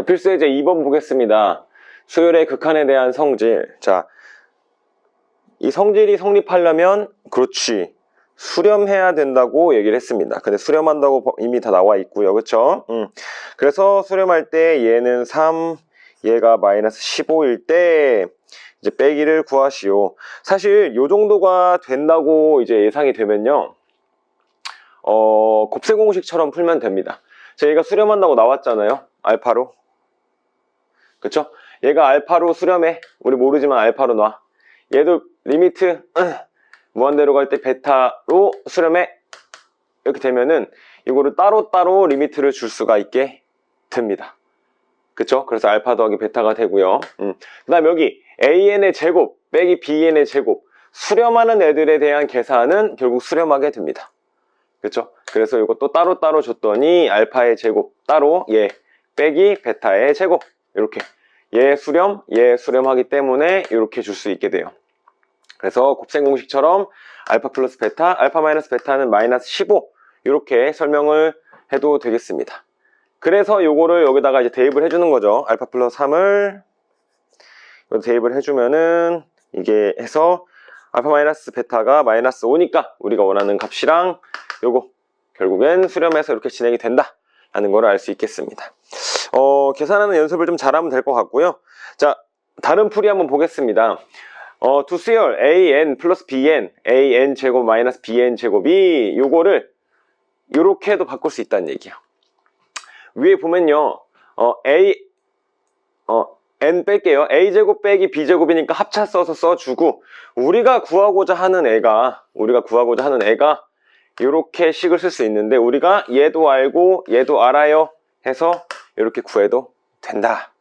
필수 예제 2번 보겠습니다. 수열의 극한에 대한 성질. 자, 이 성질이 성립하려면 그렇지 수렴해야 된다고 얘기를 했습니다. 근데 수렴한다고 이미 다 나와 있고요. 그쵸? 그래서 수렴할 때 얘는 3, 얘가 마이너스 15일 때 이제 빼기를 구하시오. 사실 요 정도가 된다고 이제 예상이 되면요. 곱셈 공식처럼 풀면 됩니다. 자, 얘가 수렴한다고 나왔잖아요. 알파로. 그쵸? 얘가 알파로 수렴해. 우리 모르지만 알파로 놔. 얘도 리미트 무한대로 갈 때 베타로 수렴해. 이렇게 되면은 이거를 따로따로 리미트를 줄 수가 있게 됩니다. 그쵸? 그래서 알파 더하기 베타가 되고요. 그 다음 여기 AN의 제곱 빼기 BN의 제곱 수렴하는 애들에 대한 계산은 결국 수렴하게 됩니다. 그쵸? 그래서 이것도 따로따로 줬더니 알파의 제곱 따로 얘 빼기 베타의 제곱 이렇게 얘 수렴하기 때문에 이렇게 줄 수 있게 돼요. 그래서 곱셈 공식처럼 알파 플러스 베타, 알파 마이너스 베타는 마이너스 15 이렇게 설명을 해도 되겠습니다. 그래서 요거를 여기다가 이제 대입을 해주는 거죠. 알파 플러스 3을 대입을 해주면은 이게 해서 알파 마이너스 베타가 마이너스 5니까 우리가 원하는 값이랑 요거 결국엔 수렴해서 이렇게 진행이 된다 라는 걸 알 수 있겠습니다. 계산하는 연습을 좀 잘하면 될 것 같고요. 자, 다른 풀이 한번 보겠습니다. 두 수열 AN 플러스 BN, AN 제곱 마이너스 BN 제곱이 요거를 요렇게 해도 바꿀 수 있다는 얘기예요. 위에 보면요, N 뺄게요. A제곱 빼기 B제곱이니까 합차 써서 써주고, 우리가 구하고자 하는 애가 이렇게 식을 쓸 수 있는데, 우리가 얘도 알고 얘도 알아요 해서 이렇게 구해도 된다.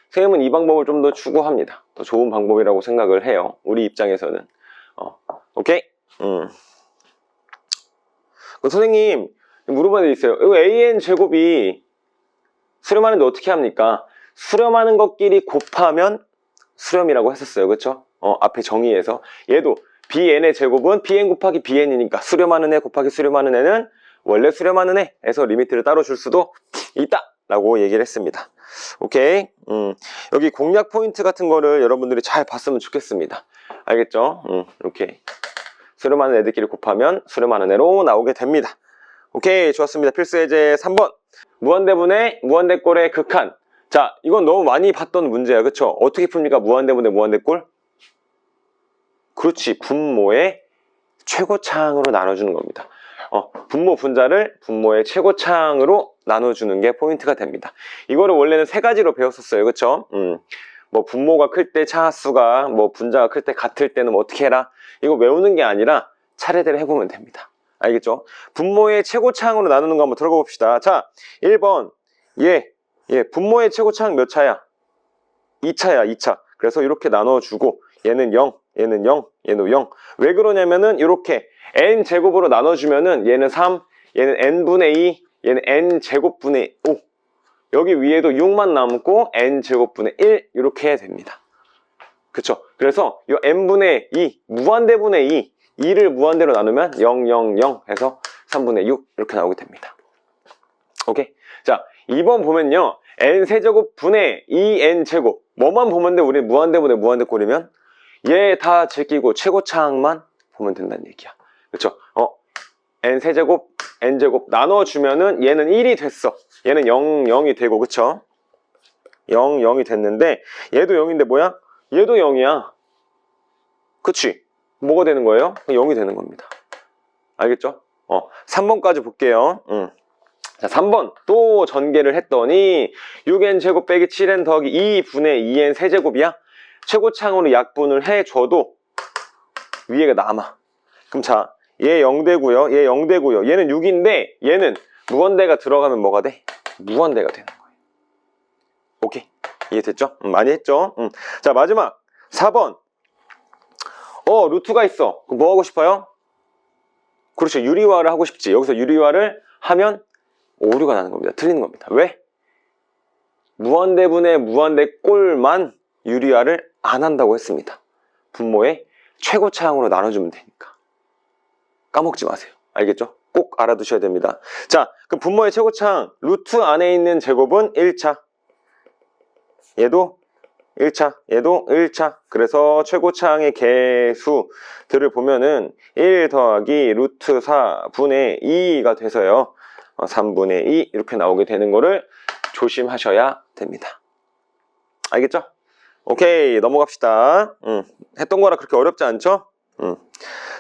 선생님은 이 방법을 좀 더 추구합니다. 더 좋은 방법이라고 생각을 해요. 우리 입장에서는. 오케이? 선생님, 물어보는 데 있어요. 이거 AN 제곱이 수렴하는데 어떻게 합니까? 수렴하는 것끼리 곱하면 수렴이라고 했었어요. 그쵸? 앞에 정의에서. 얘도 BN의 제곱은 BN 곱하기 BN이니까 수렴하는 애 곱하기 수렴하는 애는 원래 수렴하는 애 해서 리미트를 따로 줄 수도 있다 라고 얘기를 했습니다. 오케이? 여기 공략 포인트 같은 거를 여러분들이 잘 봤으면 좋겠습니다. 알겠죠? 이렇게 수렴하는 애들끼리 곱하면 수렴하는 애로 나오게 됩니다. 오케이, 좋았습니다. 필수 예제 3번 무한대분의 무한대꼴의 극한. 자, 이건 너무 많이 봤던 문제야. 그쵸? 어떻게 풉니까? 무한대분의 무한대꼴? 그렇지, 분모의 최고차항으로 나눠주는 겁니다. 분모 분자를 분모의 최고차항으로 나눠주는 게 포인트가 됩니다. 이거를 원래는 세 가지로 배웠었어요. 그쵸? 뭐 분모가 클 때 차수가, 뭐 분자가 클 때 같을 때는 뭐 어떻게 해라. 이거 외우는 게 아니라 차례대로 해보면 됩니다. 알겠죠? 분모의 최고차항으로 나누는 거 한번 들어가 봅시다. 자, 1번 분모의 최고차항 몇 차야? 2차야, 2차. 그래서 이렇게 나눠주고 얘는 0, 얘는 0, 얘는 0. 왜 그러냐면은 이렇게 n제곱으로 나눠주면은 얘는 3, 얘는 n분의 2, 얘는 n제곱분의 5. 여기 위에도 6만 남고 n제곱분의 1 이렇게 해야 됩니다. 그쵸? 그래서 이 n분의 2, 무한대분의 2를 무한대로 나누면 0, 0, 0 해서 3분의 6 이렇게 나오게 됩니다. 오케이? 자, 2번 보면요. n세제곱 분의 2n제곱 뭐만 보면 돼? 우리 무한대분의 무한대꼴이면 얘 다 제끼고 최고차항만 보면 된다는 얘기야. 그쵸? n세제곱 n제곱 나눠주면은 얘는 1이 됐어. 얘는 0, 0이 되고, 그쵸? 0, 0이 됐는데 얘도 0인데 뭐야? 얘도 0이야. 그치? 뭐가 되는 거예요? 0이 되는 겁니다. 알겠죠? 3번까지 볼게요. 자, 3번 또 전개를 했더니 6n제곱 빼기 7n 더하기 2분의 2n 세제곱이야. 최고차항으로 약분을 해줘도 위에가 남아. 그럼 자, 얘 0되고요. 얘 0되고요. 얘는 6인데 얘는 무한대가 들어가면 뭐가 돼? 무한대가 되는 거예요. 오케이? 이해됐죠? 많이 했죠? 자, 마지막 4번 루트가 있어. 그럼 뭐 하고 싶어요? 그렇죠. 유리화를 하고 싶지. 여기서 유리화를 하면 오류가 나는 겁니다. 틀리는 겁니다. 왜? 무한대분의 무한대꼴만 유리화를 안 한다고 했습니다. 분모의 최고차항으로 나눠주면 되니까. 까먹지 마세요. 알겠죠? 꼭 알아두셔야 됩니다. 자, 그럼 분모의 최고차항 루트 안에 있는 제곱은 1차. 얘도 1차, 얘도 1차. 그래서 최고차항의 개수들을 보면은 1 더하기 루트 4분의 2가 돼서요. 3분의 2 이렇게 나오게 되는 거를 조심하셔야 됩니다. 알겠죠? 오케이, 넘어갑시다. 했던 거라 그렇게 어렵지 않죠?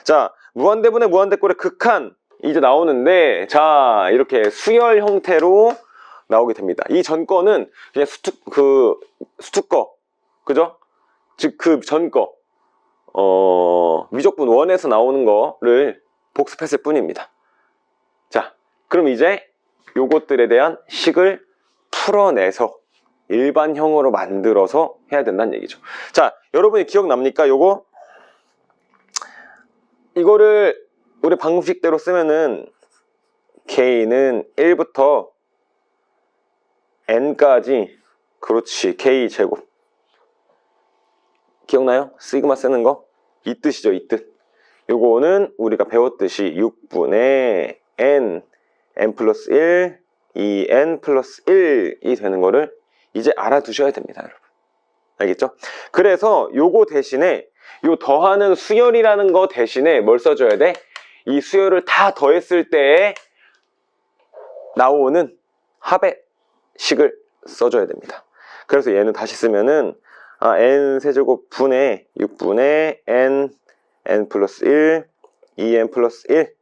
자, 무한대분의 무한대꼴의 극한 이제 나오는데, 자, 이렇게 수열 형태로 나오게 됩니다. 이 전 거는 그냥 수특 거, 그죠? 즉 그 전 거, 미적분 1에서 나오는 거를 복습했을 뿐입니다. 자, 그럼 이제 요것들에 대한 식을 풀어내서 일반형으로 만들어서 해야 된다는 얘기죠. 자, 여러분이 기억납니까? 이거를 우리 방정식대로 쓰면은 k는 1부터 n까지, 그렇지, k제곱. 기억나요? 시그마 쓰는 거? 이 뜻이죠, 이 뜻. 요거는 우리가 배웠듯이 6분의 n 플러스 1, 2n 플러스 1이 되는 거를 이제 알아두셔야 됩니다, 여러분. 알겠죠? 그래서 요거 대신에 요 더하는 수열이라는 거 대신에 뭘 써줘야 돼? 이 수열을 다 더했을 때 나오는 합의 식을 써줘야 됩니다. 그래서 얘는 다시 쓰면은 n 세제곱 분의 6분의 n 플러스 1, 2n 플러스 1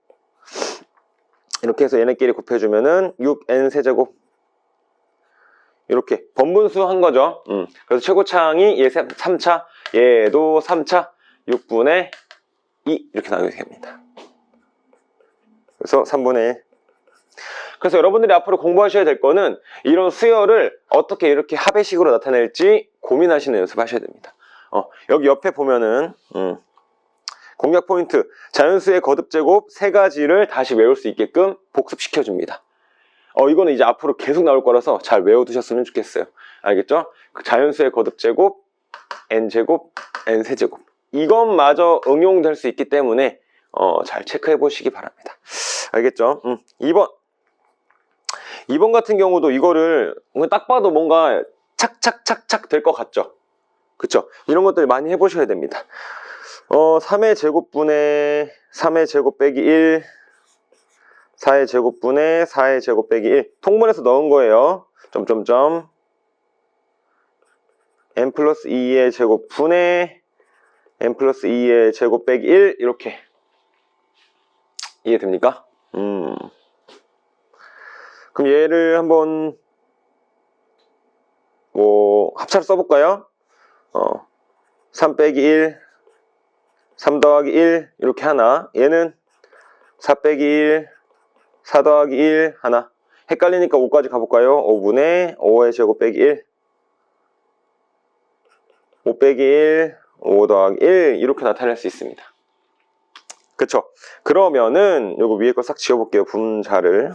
이렇게 해서 얘네끼리 곱해주면은 6n 세제곱 이렇게 번분수 한 거죠. 그래서 최고차항이 얘 3차, 얘도 3차, 6분의 2 이렇게 나오게 됩니다. 그래서 3분의 1. 그래서 여러분들이 앞으로 공부하셔야 될 거는 이런 수열을 어떻게 이렇게 합의식으로 나타낼지 고민하시는 연습하셔야 됩니다. 여기 옆에 보면은 공략 포인트, 자연수의 거듭제곱 세 가지를 다시 외울 수 있게끔 복습시켜줍니다. 이거는 이제 앞으로 계속 나올 거라서 잘 외워두셨으면 좋겠어요. 알겠죠? 그 자연수의 거듭제곱, n제곱, n세제곱 이것마저 응용될 수 있기 때문에 잘 체크해 보시기 바랍니다. 알겠죠? 2번 같은 경우도 이거를 딱 봐도 뭔가 착착착착 될 것 같죠? 그쵸? 이런 것들 많이 해보셔야 됩니다. 3의 제곱분의 3의 제곱 빼기 1, 4의 제곱분의 4의 제곱 빼기 1 통분해서 넣은 거예요. 점점점 n 플러스 2의 제곱분의 n 플러스 2의 제곱 빼기 1 이렇게 이해됩니까? 그럼 얘를 한번 합차로 써볼까요? 3 빼기 1, 3 더하기 1 이렇게 하나, 얘는 4 빼기 1, 4 더하기 1 하나. 헷갈리니까 5까지 가볼까요? 5분의 5의 제곱 빼기 1, 5 빼기 1, 5 더하기 1 이렇게 나타낼 수 있습니다. 그쵸? 그러면은 요거 위에 거 싹 지워볼게요. 분자를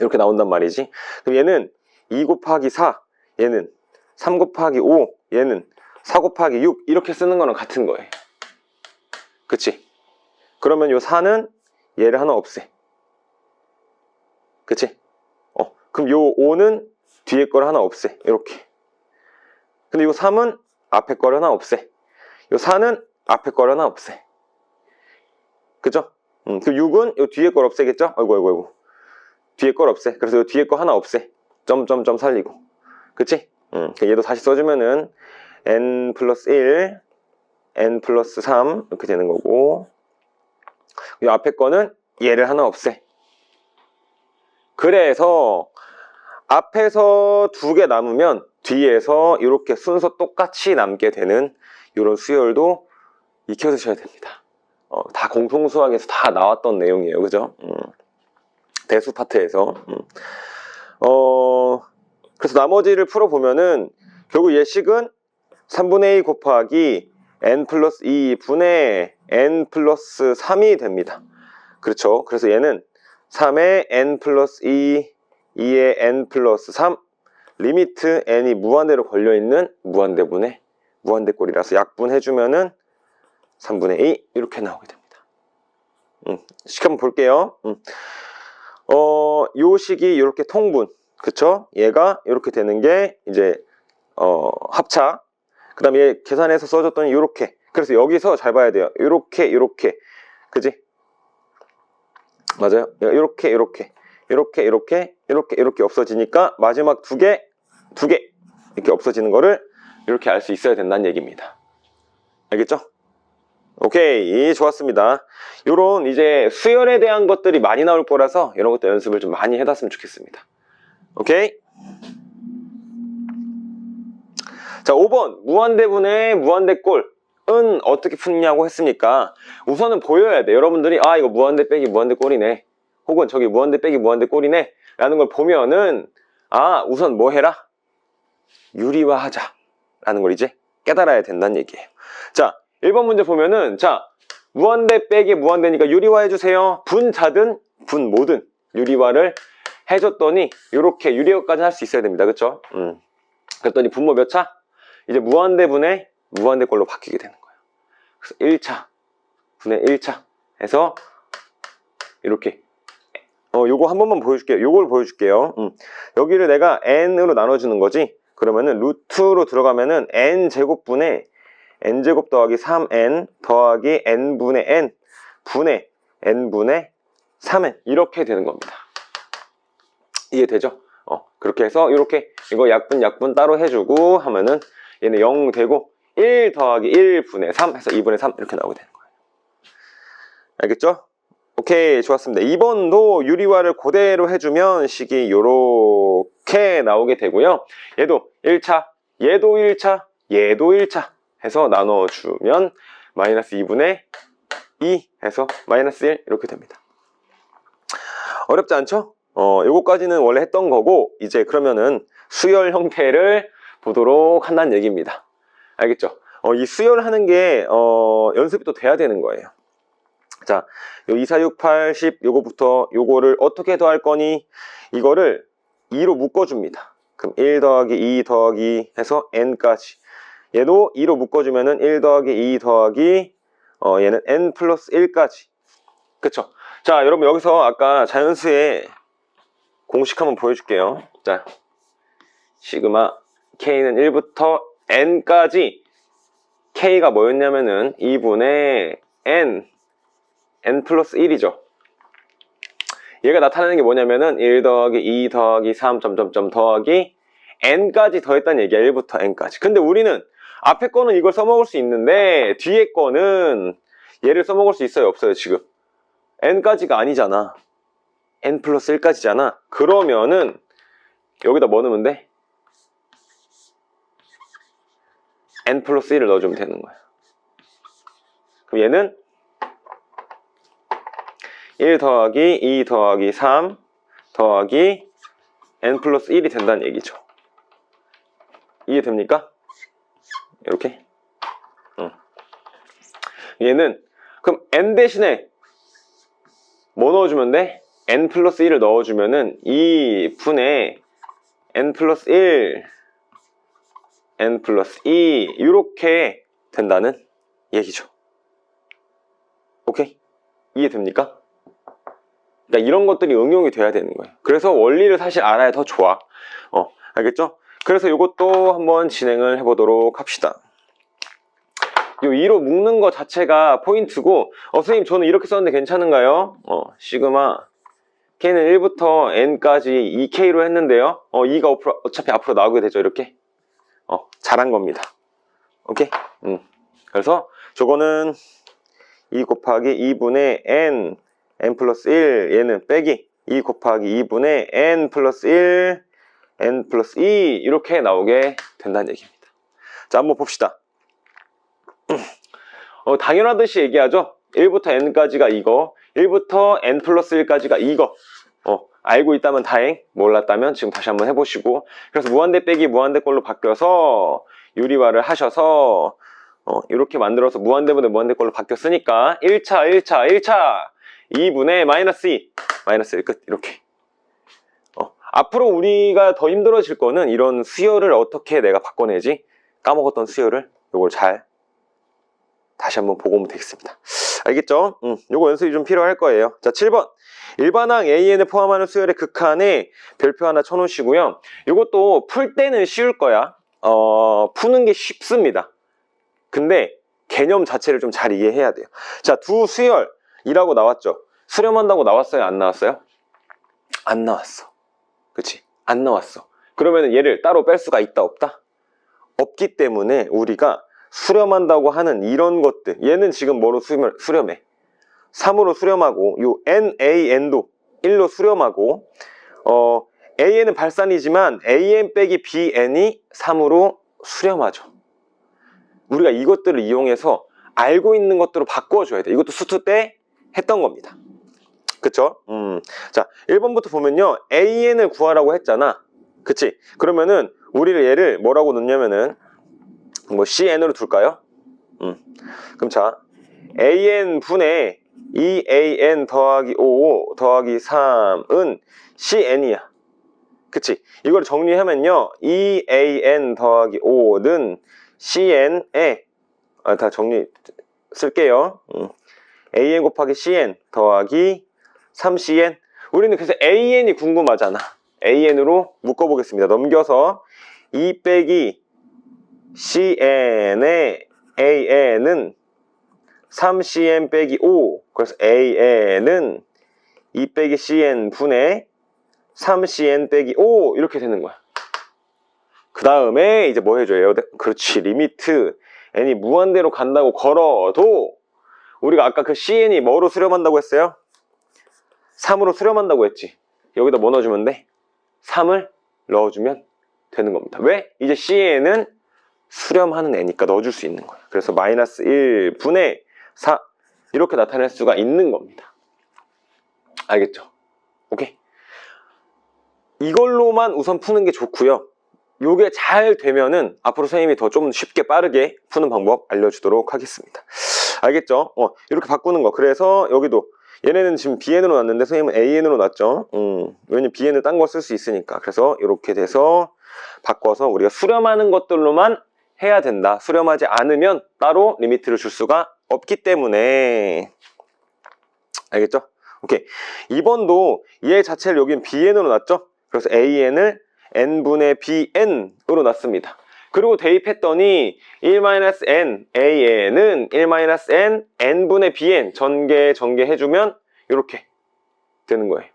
이렇게 나온단 말이지. 그럼 얘는 2 곱하기 4, 얘는 3 곱하기 5, 얘는 4 곱하기 6 이렇게 쓰는 거랑 같은 거예요. 그치? 그러면 요 4는 얘를 하나 없애. 그치? 그럼 요 5는 뒤에 거를 하나 없애. 이렇게. 근데 요 3은 앞에 거를 하나 없애. 요 4는 앞에 거를 하나 없애. 그죠? 그 6은 요 뒤에 걸 없애겠죠? 아이고. 뒤에 걸 없애. 그래서 요 뒤에 거 하나 없애. 점점점 살리고. 그치? 얘도 다시 써주면은 n 플러스 1, n 플러스 3 이렇게 되는 거고, 이 앞에 거는 얘를 하나 없애. 그래서 앞에서 2개 남으면 뒤에서 이렇게 순서 똑같이 남게 되는 이런 수열도 익혀두셔야 됩니다. 다 공통수학에서 다 나왔던 내용이에요. 그죠? 대수 파트에서. 그래서 나머지를 풀어보면은 결국 예식은 3분의 2 곱하기 n 플러스 2분의 n 플러스 3이 됩니다. 그렇죠. 그래서 얘는 3의 n 플러스 2, 2의 n 플러스 3 리미트 n이 무한대로 걸려있는 무한대분의 무한대꼴이라서 약분해주면은 3분의 2 이렇게 나오게 됩니다. 식 한번 볼게요. 요 식이 이렇게 통분 그쵸? 얘가 이렇게 되는 게 이제 합차. 그 다음에 얘 계산해서 써줬더니 이렇게. 그래서 여기서 잘 봐야 돼요. 이렇게 그지? 맞아요. 이렇게 이렇게 없어지니까 마지막 두 개 이렇게 없어지는 거를 이렇게 알 수 있어야 된다는 얘기입니다. 알겠죠? 오케이, 좋았습니다. 요런 이제 수열에 대한 것들이 많이 나올 거라서 이런 것도 연습을 좀 많이 해놨으면 좋겠습니다. 오케이? 자, 5번 무한대분의 무한대꼴은 어떻게 푸느냐고 했으니까 우선은 보여야 돼. 여러분들이 아 이거 무한대 빼기 무한대꼴이네, 혹은 저기 무한대 빼기 무한대꼴이네 라는 걸 보면은 아 우선 뭐 해라? 유리화하자 라는 걸 이제 깨달아야 된다는 얘기예요. 자, 1번 문제 보면은 자 무한대 빼기 무한대니까 유리화 해주세요. 분자든 분모든 유리화를 해줬더니 이렇게 유리화까지 할 수 있어야 됩니다. 그쵸? 그랬더니 분모 몇 차? 이제 무한대분의 무한대꼴로 바뀌게 되는 거예요. 그래서 1차 분의 1차 해서 이렇게 요거 한 번만 보여줄게요. 요걸 보여줄게요. 여기를 내가 n으로 나눠주는 거지. 그러면은 루트로 들어가면은 n제곱분의 n제곱 더하기 3n 더하기 n분의 n 분의 n분의 3n 이렇게 되는 겁니다. 이해되죠? 그렇게 해서 이렇게 이거 약분 따로 해주고 하면은 얘는 0 되고 1 더하기 1분의 3 해서 2분의 3 이렇게 나오게 되는 거예요. 알겠죠? 오케이, 좋았습니다. 2번도 유리화를 그대로 해주면 식이 요렇게 나오게 되고요. 얘도 1차, 얘도 1차, 얘도 1차 해서 나눠주면 마이너스 2분의 2 해서 마이너스 1 이렇게 됩니다. 어렵지 않죠? 요거까지는 원래 했던 거고 이제 그러면은 수열 형태를 보도록 한다는 얘기입니다. 알겠죠? 이 수열하는 게 연습이 또 돼야 되는 거예요. 자, 요 2, 4, 6, 8, 10 요거부터 요거를 어떻게 더할 거니? 이거를 2로 묶어줍니다. 그럼 1 더하기 2 더하기 해서 n까지. 얘도 2로 묶어주면은 1 더하기 2 더하기 얘는 n 플러스 1까지. 그쵸? 자, 여러분 여기서 아까 자연수의 공식 한번 보여줄게요. 자, 시그마 k는 1부터 n까지 k가 뭐였냐면은 2분의 n 플러스 1이죠. 얘가 나타내는 게 뭐냐면은 1 더하기 2 더하기 3 점점점 더하기 n까지 더했다는 얘기야. 1부터 n까지. 근데 우리는 앞에 거는 이걸 써먹을 수 있는데 뒤에 거는 얘를 써먹을 수 있어요? 없어요? 지금 n까지가 아니잖아. n 플러스 1까지잖아. 그러면은 여기다 뭐 넣으면 돼? n 플러스 1을 넣어주면 되는 거야. 그럼 얘는 1 더하기 2 더하기 3 더하기 n 플러스 1이 된다는 얘기죠. 이해됩니까? 이렇게. 얘는 그럼 n 대신에 뭐 넣어주면 돼? n 플러스 1을 넣어주면은 2분의 n 플러스 1 n 플러스 2 이렇게 된다는 얘기죠. 오케이? 이해됩니까? 그러니까 이런 것들이 응용이 돼야 되는 거예요. 그래서 원리를 사실 알아야 더 좋아. 알겠죠? 그래서 이것도 한번 진행을 해보도록 합시다. 요 2로 묶는 거 자체가 포인트고 선생님 저는 이렇게 썼는데 괜찮은가요? 시그마 k는 1부터 n까지 2k로 했는데요. 2가 어차피 앞으로 나오게 되죠. 이렇게. 잘한 겁니다. 오케이? 그래서 저거는 2 곱하기 2분의 n 플러스 1 얘는 빼기 2 곱하기 2분의 n 플러스 1 n 플러스 2 이렇게 나오게 된다는 얘기입니다. 자, 한번 봅시다. 당연하듯이 얘기하죠. 1부터 n까지가 이거, 1부터 n 플러스 1까지가 이거. 알고 있다면 다행, 몰랐다면 지금 다시 한번 해보시고. 그래서 무한대 빼기 무한대꼴로 바뀌어서 유리화를 하셔서 이렇게 만들어서 무한대분의 무한대꼴로 바뀌었으니까 1차 2분의 마이너스 2 마이너스 1 끝. 이렇게. 앞으로 우리가 더 힘들어질 거는 이런 수열을 어떻게 내가 바꿔내지? 까먹었던 수열을 요걸 잘 다시 한번 보고 오면 되겠습니다. 알겠죠? 요거 연습이 좀 필요할 거예요. 자, 7번 일반항 AN을 포함하는 수열의 극한에 별표 하나 쳐놓으시고요. 이것도 풀 때는 쉬울 거야. 푸는 게 쉽습니다. 근데 개념 자체를 좀 잘 이해해야 돼요. 자, 두 수열이라고 나왔죠. 수렴한다고 나왔어요? 안 나왔어요? 안 나왔어. 그치? 안 나왔어. 그러면 얘를 따로 뺄 수가 있다, 없다? 없기 때문에 우리가 수렴한다고 하는 이런 것들, 얘는 지금 뭐로 수렴해? 3으로 수렴하고, 요 NAN도 1로 수렴하고, AN은 발산이지만 AN 빼기 BN이 3으로 수렴하죠. 우리가 이것들을 이용해서 알고 있는 것들로 바꿔줘야 돼. 이것도 수투 때 했던 겁니다. 그쵸? 자, 1번부터 보면요. AN을 구하라고 했잖아. 그치? 그러면은 우리를 얘를 뭐라고 넣냐면은 뭐 CN으로 둘까요? 그럼 자, AN 분의 2AN 더하기 5 더하기 3은 CN이야. 그치? 이걸 정리하면요. 2AN 더하기 5는 CN에 다 정리 쓸게요. AN 곱하기 CN 더하기 3CN. 우리는 그래서 AN이 궁금하잖아. AN으로 묶어보겠습니다. 넘겨서 2 빼기 CN의 AN은 3CN 빼기 5. 그래서 AN은 2 빼기 CN 분의 3CN 빼기 5 이렇게 되는 거야. 그 다음에 이제 뭐 해줘요? 그렇지, 리미트 n이 무한대로 간다고 걸어도 우리가 아까 그 CN이 뭐로 수렴한다고 했어요? 3으로 수렴한다고 했지. 여기다 뭐 넣어주면 돼? 3을 넣어주면 되는 겁니다. 왜? 이제 CN은 수렴하는 애니까 넣어줄 수 있는 거예요. 그래서 마이너스 1분의 4 이렇게 나타낼 수가 있는 겁니다. 알겠죠? 오케이? 이걸로만 우선 푸는 게 좋고요. 요게 잘 되면은 앞으로 선생님이 더 좀 쉽게 빠르게 푸는 방법 알려주도록 하겠습니다. 알겠죠? 이렇게 바꾸는 거. 그래서 여기도 얘네는 지금 BN으로 놨는데 선생님은 AN으로 놨죠. 왜냐면 BN을 딴 거 쓸 수 있으니까. 그래서 이렇게 돼서 바꿔서 우리가 수렴하는 것들로만 해야 된다. 수렴하지 않으면 따로 리미트를 줄 수가 없기 때문에. 알겠죠? 오케이. 2번도 얘 자체를 여긴 BN으로 놨죠? 그래서 AN을 n분의 bn으로 놨습니다. 그리고 대입했더니 1-n AN은 1-n n분의 bn 전개해주면 이렇게 되는 거예요.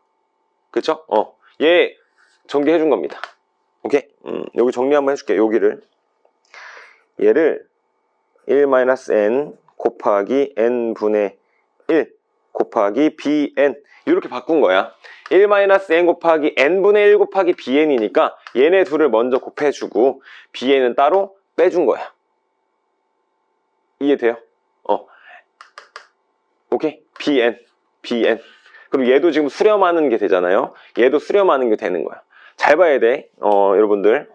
그쵸? 얘 전개해준 겁니다. 오케이? 여기 정리 한번 해줄게. 여기를 얘를 1-n 곱하기 n분의 1 곱하기 bn 이렇게 바꾼 거야. 1-n 곱하기 n분의 1 곱하기 bn이니까 얘네 둘을 먼저 곱해주고 bn은 따로 빼준 거야. 이해돼요? 오케이? bn 그리고 얘도 지금 수렴하는 게 되잖아요. 얘도 수렴하는 게 되는 거야. 잘 봐야 돼. 여러분들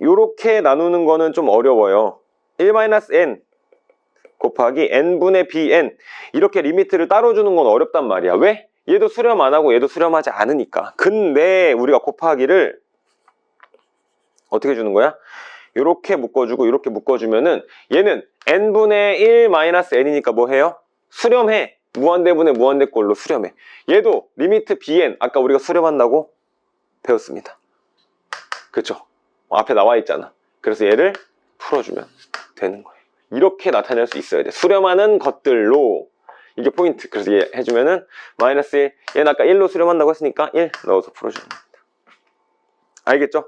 요렇게 나누는 거는 좀 어려워요. 1-n 곱하기 n분의 bn 이렇게 리미트를 따로 주는 건 어렵단 말이야. 왜? 얘도 수렴 안 하고 얘도 수렴하지 않으니까. 근데 우리가 곱하기를 어떻게 주는 거야? 이렇게 묶어주고 이렇게 묶어주면은 얘는 n분의 1-n이니까 뭐 해요? 수렴해. 무한대분의 무한대꼴로 수렴해. 얘도 리미트 bn 아까 우리가 수렴한다고 배웠습니다. 그렇죠? 앞에 나와 있잖아. 그래서 얘를 풀어주면 되는 거예요. 이렇게 나타낼 수 있어야 돼. 수렴하는 것들로. 이게 포인트. 그래서 얘 해주면은 마이너스 1. 얘는 아까 1로 수렴한다고 했으니까 1 넣어서 풀어주는 겁니다. 알겠죠?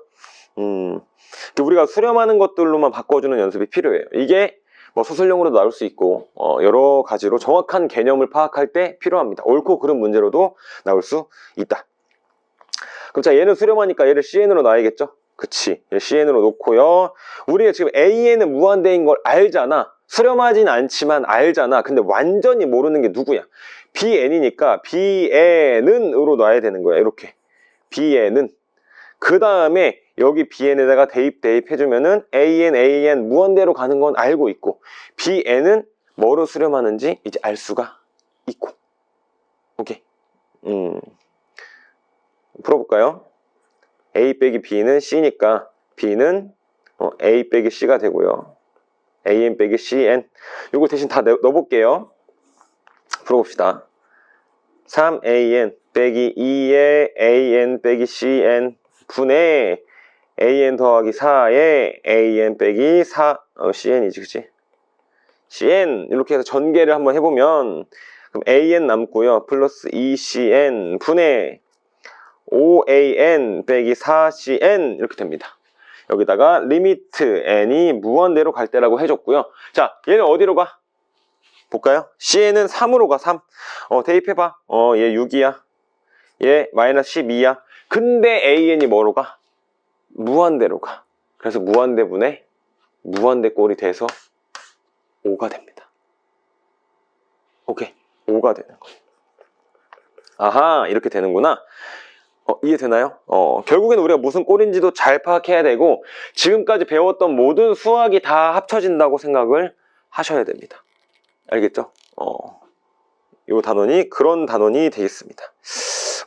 우리가 수렴하는 것들로만 바꿔주는 연습이 필요해요. 이게 뭐 소설용으로도 나올 수 있고 여러 가지로 정확한 개념을 파악할 때 필요합니다. 옳고 그른 문제로도 나올 수 있다. 그럼 자, 얘는 수렴하니까 얘를 CN으로 놔야겠죠? 그치. 얘 CN으로 놓고요. 우리가 지금 AN은 무한대인 걸 알잖아. 수렴하진 않지만 알잖아. 근데 완전히 모르는 게 누구야? BN이니까 BN은으로 놔야 되는 거야. 이렇게. BN은. 그 다음에 여기 BN에다가 대입해주면은 AN 무한대로 가는 건 알고 있고 BN은 뭐로 수렴하는지 이제 알 수가 있고. 오케이. 풀어볼까요? A 빼기 B는 C니까 B는 A 빼기 C가 되고요. AN 빼기 CN. 요거 대신 다 넣어볼게요. 풀어봅시다. 3an 빼기 2의 an 빼기 cn 분의 an 더하기 4의 an 빼기 4 cn이지 그치? cn 이렇게 해서 전개를 한번 해보면 그럼 an 남고요 플러스 2cn 분의 5an 빼기 4cn 이렇게 됩니다. 여기다가 리미트 n이 무한대로 갈 때라고 해줬고요. 자, 얘는 어디로 가? 볼까요? cn은 3으로 가. 3. 대입해봐. 얘 6이야. 얘 마이너스 12야. 근데 an이 뭐로 가? 무한대로 가. 그래서 무한대분의 무한대 꼴이 돼서 5가 됩니다. 오케이. 5가 되는 거예요. 아하, 이렇게 되는구나. 이해되나요? 결국에는 우리가 무슨 꼴인지도 잘 파악해야 되고 지금까지 배웠던 모든 수학이 다 합쳐진다고 생각을 하셔야 됩니다. 알겠죠? 이 단원이 그런 단원이 되겠습니다.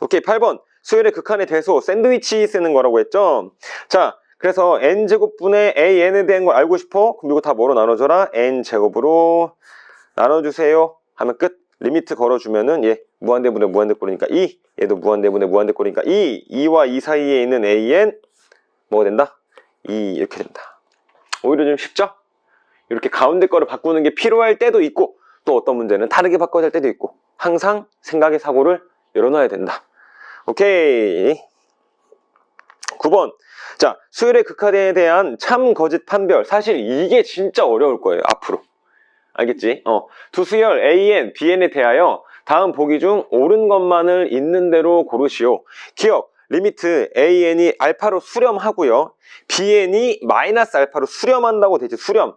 오케이, 8번. 수열의 극한의 대소, 샌드위치 쓰는 거라고 했죠? 자, 그래서 n제곱분의 an에 대한 걸 알고 싶어? 그럼 이거 다 뭐로 나눠줘라? n제곱으로 나눠주세요. 하면 끝. 리미트 걸어주면은 얘 무한대분의 무한대꼴이니까 2, 얘도 무한대분의 무한대꼴이니까 2와 2 사이에 있는 an 뭐가 된다? 2 이렇게 된다. 오히려 좀 쉽죠? 이렇게 가운데 거를 바꾸는 게 필요할 때도 있고 또 어떤 문제는 다르게 바꿔야 될 때도 있고 항상 생각의 사고를 열어놔야 된다. 오케이. 9번. 자, 수열의 극한에 대한 참 거짓 판별. 사실 이게 진짜 어려울 거예요 앞으로. 알겠지? 두 수열 an, bn에 대하여 다음 보기 중 옳은 것만을 있는 대로 고르시오. 기억, 리미트 an이 알파로 수렴하고요. bn이 마이너스 알파로 수렴한다고 되지. 수렴.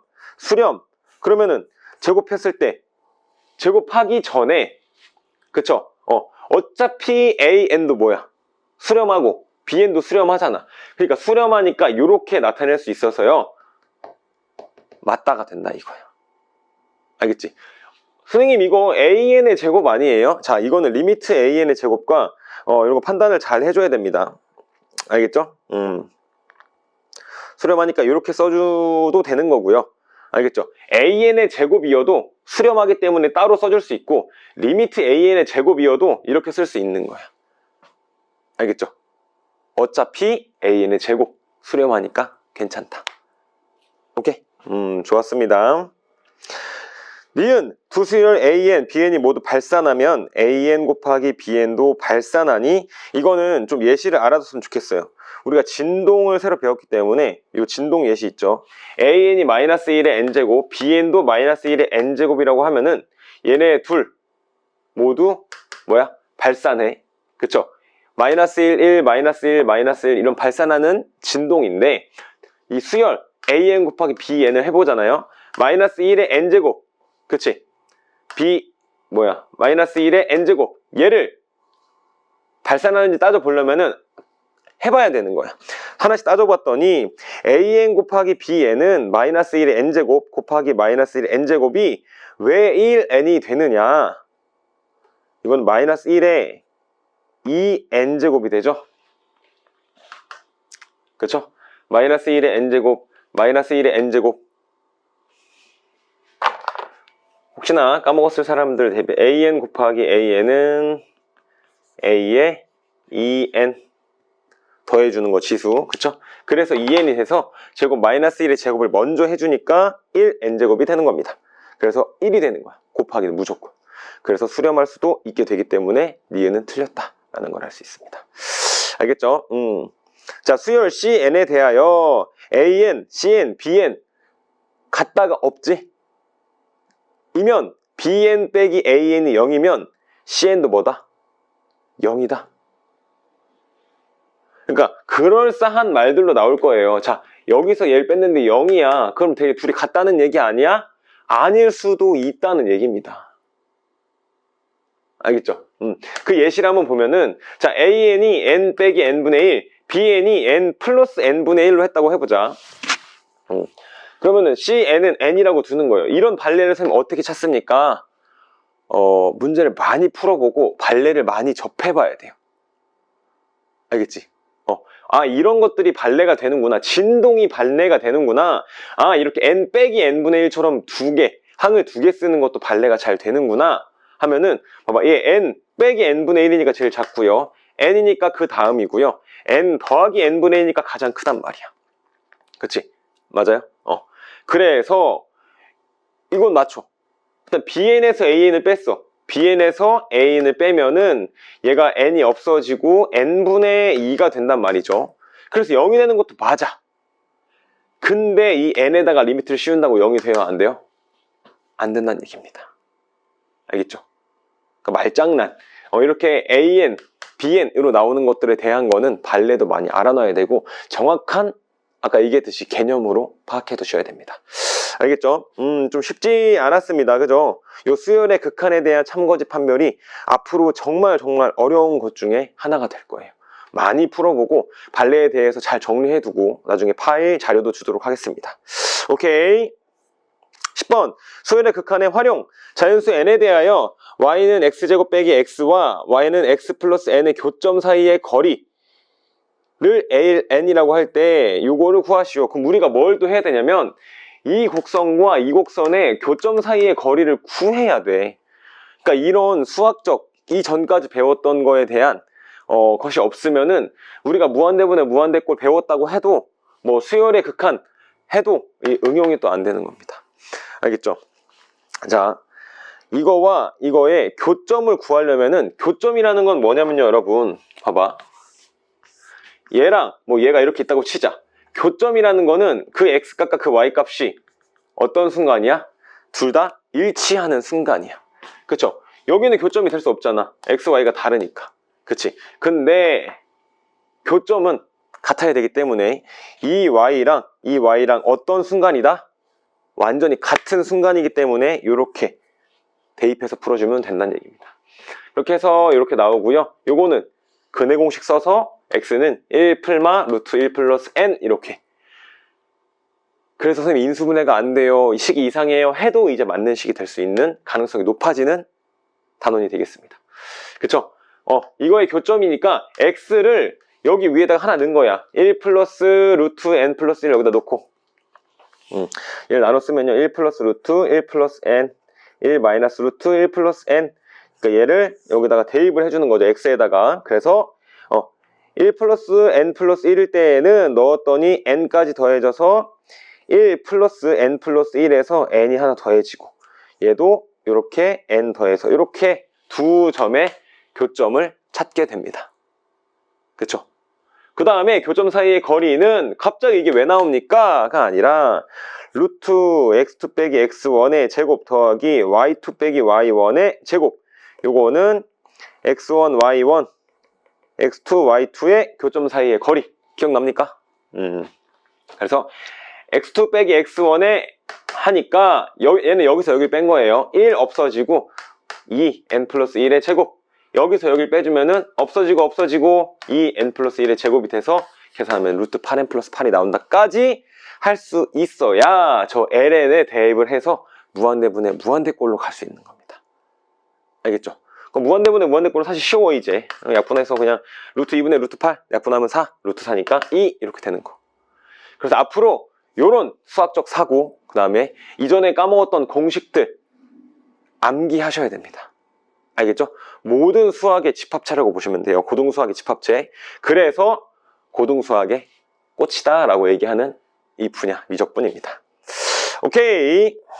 그러면은 제곱했을 때 제곱하기 전에 그쵸? 어차피 an도 뭐야? 수렴하고 bn도 수렴하잖아. 그러니까 수렴하니까 이렇게 나타낼 수 있어서요. 맞다가 된다 이거야. 알겠지? 선생님 이거 an의 제곱 아니에요? 자, 이거는 리미트 an의 제곱과 이런 거 판단을 잘 해줘야 됩니다. 알겠죠? 수렴하니까 이렇게 써줘도 되는 거고요. 알겠죠? an의 제곱이어도 수렴하기 때문에 따로 써줄 수 있고 리미트 an의 제곱이어도 이렇게 쓸 수 있는 거야. 알겠죠? 어차피 an의 제곱 수렴하니까 괜찮다. 오케이? 좋았습니다. 니은 두 수열 an, bn이 모두 발산하면 an 곱하기 bn도 발산하니 이거는 좀 예시를 알아뒀으면 좋겠어요. 우리가 진동을 새로 배웠기 때문에 이 진동 예시 있죠. an이 마이너스 1의 n제곱, bn도 마이너스 1의 n제곱이라고 하면은 얘네 둘 모두 뭐야? 발산해. 그쵸? 마이너스 1, 1, 마이너스 1, 마이너스 1 이런 발산하는 진동인데 이 수열 an 곱하기 bn을 해보잖아요. 마이너스 1의 n제곱 그치? 마이너스 1의 n제곱 얘를 발산하는지 따져보려면은 해봐야 되는 거야. 하나씩 따져봤더니 an 곱하기 bn은 마이너스 1의 n제곱 곱하기 마이너스 1의 n제곱이 왜 1n이 되느냐? 이건 마이너스 1의 2n제곱이 되죠? 그쵸? 마이너스 1의 n제곱 마이너스 1의 n제곱 혹시나 까먹었을 사람들 대비 an 곱하기 an은 a의 2n 더해주는 거 지수 그쵸? 그래서 2n이 돼서 제곱 마이너스 1의 제곱을 먼저 해주니까 1n제곱이 되는 겁니다. 그래서 1이 되는 거야. 곱하기는 무조건. 그래서 수렴할 수도 있게 되기 때문에 니은은 틀렸다라는 걸 알 수 있습니다. 알겠죠? 자, 수열 cn에 대하여 an, cn, bn 같다가 없지? 이면 bn 빼기 an이 0이면 cn도 뭐다? 0이다. 그러니까 그럴싸한 말들로 나올 거예요. 자, 여기서 얘를 뺐는데 0이야. 그럼 되게 둘이 같다는 얘기 아니야? 아닐 수도 있다는 얘기입니다. 알겠죠? 그 예시를 한번 보면은 자, an이 n 빼기 n분의 1, bn이 n 플러스 n분의 1로 했다고 해보자. 그러면은 cn은 n이라고 두는 거예요. 이런 발레를 선생님 어떻게 찾습니까? 문제를 많이 풀어보고 발레를 많이 접해봐야 돼요. 알겠지? 이런 것들이 발레가 되는구나. 진동이 발레가 되는구나. 이렇게 n 빼기 n분의 1처럼 두 개, 항을 두 개 쓰는 것도 발레가 잘 되는구나 하면은 봐봐, 얘 n 빼기 n분의 1이니까 제일 작고요. n이니까 그 다음이고요. n 더하기 n분의 1이니까 가장 크단 말이야. 그치? 맞아요? 그래서 이건 맞춰. 일단 bn에서 an을 뺐어. bn에서 an을 빼면은 얘가 n이 없어지고 n분의 2가 된단 말이죠. 그래서 0이 되는 것도 맞아. 근데 이 n에다가 리미트를 씌운다고 0이 돼요? 안 돼요? 안 된다는 얘기입니다. 알겠죠? 그러니까 말장난. 이렇게 an, bn으로 나오는 것들에 대한 거는 발레도 많이 알아놔야 되고 정확한 아까 얘기했듯이 개념으로 파악해 두셔야 됩니다. 알겠죠? 좀 쉽지 않았습니다. 그죠? 요 수열의 극한에 대한 참고지 판별이 앞으로 정말 어려운 것 중에 하나가 될 거예요. 많이 풀어보고 발레에 대해서 잘 정리해두고 나중에 파일 자료도 주도록 하겠습니다. 오케이. 10번 수열의 극한의 활용. 자연수 n에 대하여 y는 x제곱 빼기 x와 y는 x 플러스 n의 교점 사이의 거리를 n이라고 할 때 요거를 구하시오. 그럼 우리가 뭘 또 해야 되냐면 이 곡선과 이 곡선의 교점 사이의 거리를 구해야 돼. 그러니까 이런 수학적 이전까지 배웠던 거에 대한 것이 없으면은 우리가 무한대분의 무한대꼴 배웠다고 해도 뭐 수열의 극한 해도 이 응용이 또 안 되는 겁니다. 알겠죠? 자, 이거와 이거의 교점을 구하려면은 교점이라는 건 뭐냐면요, 여러분. 봐봐. 얘랑 뭐 얘가 이렇게 있다고 치자. 교점이라는 거는 그 x값과 그 y값이 어떤 순간이야? 둘 다 일치하는 순간이야. 그쵸? 여기는 교점이 될 수 없잖아. x, y가 다르니까. 그치? 근데 교점은 같아야 되기 때문에 이 y랑 어떤 순간이다? 완전히 같은 순간이기 때문에 이렇게 대입해서 풀어주면 된다는 얘기입니다. 이렇게 해서 이렇게 나오고요. 요거는 근해 공식 써서 x는 1 풀마 루트 1 플러스 n 이렇게. 그래서 선생님 인수분해가 안 돼요, 이 식이 이상해요 해도 이제 맞는 식이 될 수 있는 가능성이 높아지는 단원이 되겠습니다. 그쵸? 이거의 교점이니까 x를 여기 위에다가 하나 넣은 거야. 1 플러스 루트 n 플러스 1 여기다 놓고 얘를 나눠 쓰면요 1 플러스 루트 1 플러스 n 1 마이너스 루트 1 플러스 n. 그러니까 얘를 여기다가 대입을 해주는 거죠, x에다가. 그래서 1 플러스 n 플러스 1일 때에는 넣었더니 n까지 더해져서 1 플러스 n 플러스 1에서 n이 하나 더해지고 얘도 이렇게 n 더해서 이렇게 두 점의 교점을 찾게 됩니다. 그쵸? 그 다음에 교점 사이의 거리는 갑자기 이게 왜 나옵니까? 가 아니라 루트 x2 빼기 x1의 제곱 더하기 y2 빼기 y1의 제곱. 요거는 x1, y1, x2, y2의 교점 사이의 거리. 기억납니까? 그래서 x2 빼기 x1에 하니까 얘는 여기서 여기 뺀 거예요. 1 없어지고 2 n 플러스 1의 제곱. 여기서 여기를 빼주면은 없어지고 2n 플러스 1의 제곱이 돼서 계산하면 루트 8n 플러스 8이 나온다까지 할 수 있어야 저 ln에 대입을 해서 무한대분의 무한대꼴로 갈 수 있는 겁니다. 알겠죠? 그럼 무한대분의 무한대꼴은 사실 쉬워. 이제 약분해서 그냥 루트 2분의 루트 8 약분하면 4 루트 4니까 2 이렇게 되는 거. 그래서 앞으로 요런 수학적 사고, 그 다음에 이전에 까먹었던 공식들 암기하셔야 됩니다. 알겠죠? 모든 수학의 집합체라고 보시면 돼요. 고등수학의 집합체. 그래서 고등수학의 꽃이다 라고 얘기하는 이 분야, 미적분입니다. 오케이.